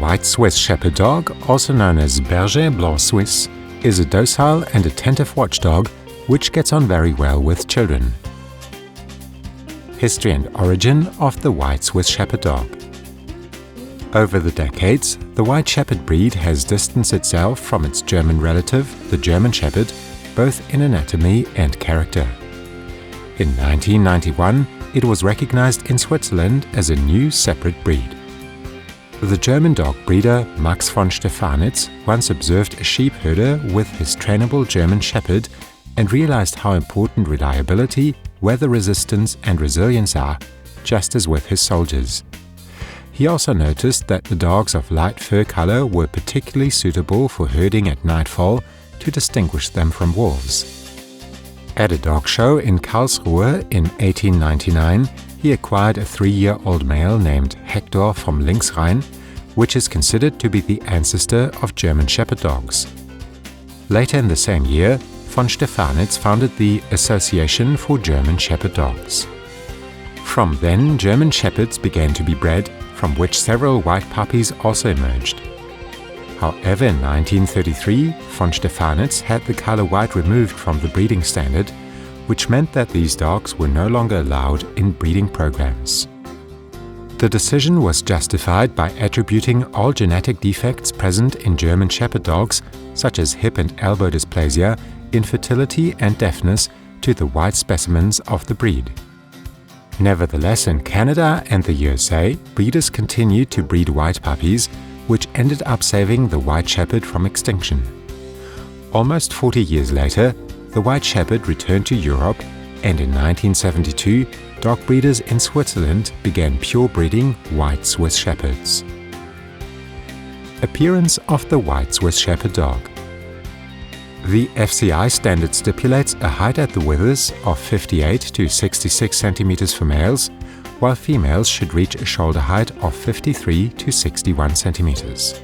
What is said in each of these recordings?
white Swiss Shepherd dog, also known as Berger Blanc Suisse, is a docile and attentive watchdog which gets on very well with children. History and origin of the white Swiss Shepherd dog. Over the decades, the white Shepherd breed has distanced itself from its German relative, the German Shepherd, both in anatomy and character. In 1991, it was recognized in Switzerland as a new separate breed. The German dog breeder Max von Stefanitz once observed a sheep herder with his trainable German Shepherd and realized how important reliability, weather resistance and resilience are, just as with his soldiers. He also noticed that the dogs of light fur color were particularly suitable for herding at nightfall to distinguish them from wolves. At a dog show in Karlsruhe in 1899, he acquired a 3-year-old male named Hector vom Linksrhein, which is considered to be the ancestor of German Shepherd dogs. Later in the same year, von Stefanitz founded the Association for German Shepherd Dogs. From then, German Shepherds began to be bred, from which several white puppies also emerged. However, in 1933, von Stefanitz had the color white removed from the breeding standard, which meant that these dogs were no longer allowed in breeding programs. The decision was justified by attributing all genetic defects present in German Shepherd dogs, such as hip and elbow dysplasia, infertility and deafness, to the white specimens of the breed. Nevertheless, in Canada and the USA, breeders continued to breed white puppies, which ended up saving the white Shepherd from extinction. Almost 40 years later, the white Shepherd returned to Europe, and in 1972, dog breeders in Switzerland began pure breeding white Swiss Shepherds. Appearance of the white Swiss Shepherd dog. The FCI standard stipulates a height at the withers of 58 to 66 centimeters for males, while females should reach a shoulder height of 53 to 61 centimeters.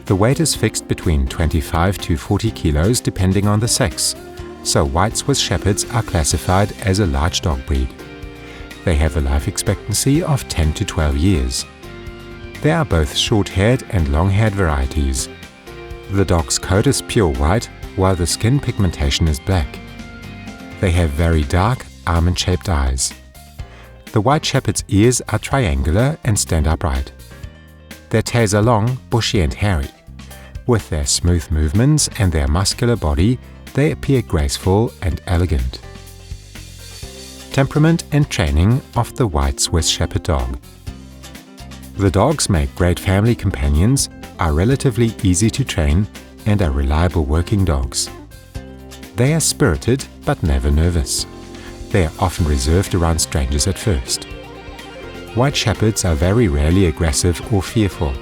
The weight is fixed between 25 to 40 kilos depending on the sex, so white Swiss Shepherds are classified as a large dog breed. They have a life expectancy of 10 to 12 years. There are both short-haired and long-haired varieties. The dog's coat is pure white, while the skin pigmentation is black. They have very dark, almond-shaped eyes. The white Shepherd's ears are triangular and stand upright. Their tails are long, bushy and hairy. With their smooth movements and their muscular body, they appear graceful and elegant. Temperament and training of the white Swiss Shepherd dog. The dogs make great family companions, are relatively easy to train, and are reliable working dogs. They are spirited but never nervous. They are often reserved around strangers at first. White Shepherds are very rarely aggressive or fearful.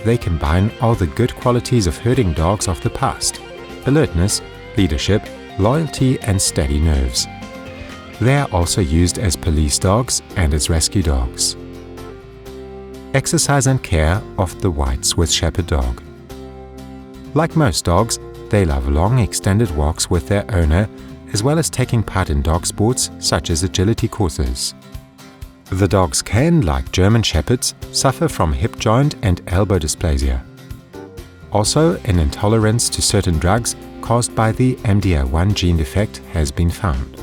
They combine all the good qualities of herding dogs of the past: alertness, leadership, loyalty, and steady nerves. They are also used as police dogs and as rescue dogs. Exercise and care of the white Swiss Shepherd dog. Like most dogs, they love long extended walks with their owner, as well as taking part in dog sports such as agility courses. The dogs can, like German Shepherds, suffer from hip joint and elbow dysplasia. Also, an intolerance to certain drugs caused by the MDR1 gene defect has been found.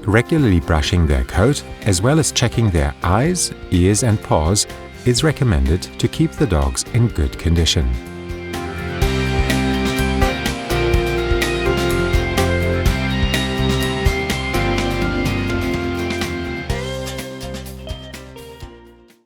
Regularly brushing their coat, as well as checking their eyes, ears and paws, is recommended to keep the dogs in good condition.